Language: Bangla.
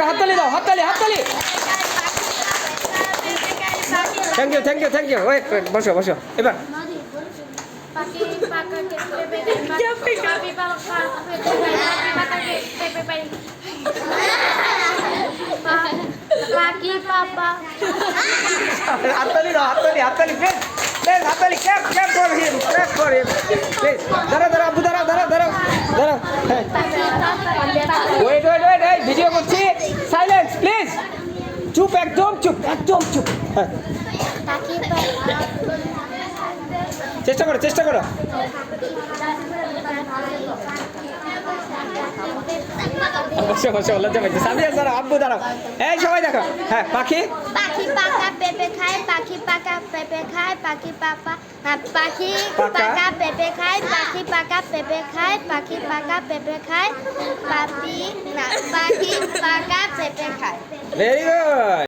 হাততালি দাও, হাততালি, হাততালি। Thank you, thank you, thank you. Wait, wait, বসো, বসো। এবার পাখি পাকাকে পেঁপে খায় পাখি পাপা হাততালি দাও, হাততালি, হাততালি, প্লিজ, প্লিজ, হাততালি, cap, cap for him, cap for him, please. দাঁড়াও, দাঁড়াও, আব্বু, দাঁড়াও, দাঁড়াও, দাঁড়াও, দাঁড়াও। হ্যাঁ, ওয়েট, ওয়েট, ওয়েট, এই ভিডিও করছি, সাইলেন্স প্লিজ। চুপ, একদম চুপ, একদম চুপ। হ্যাঁ, পাখি চেষ্টা করো, চেষ্টা করো। বসো, বসো, লজ্জা পাইছে। সামিয়া দাঁড়াও, আব্বু দাঁড়াও। এই সবাই দেখো। হ্যাঁ, পাখি পাখি পাকা পেঁপে খায় পাখি পাকা পেঁপে খায় পাখি পাপা পাখি পাকা পাকা পেঁপে খায় পাখি পাকা পেঁপে খায় পাখি পাকা পেঁপে খায় পাখি পাকা পেঁপে খায়। Very good.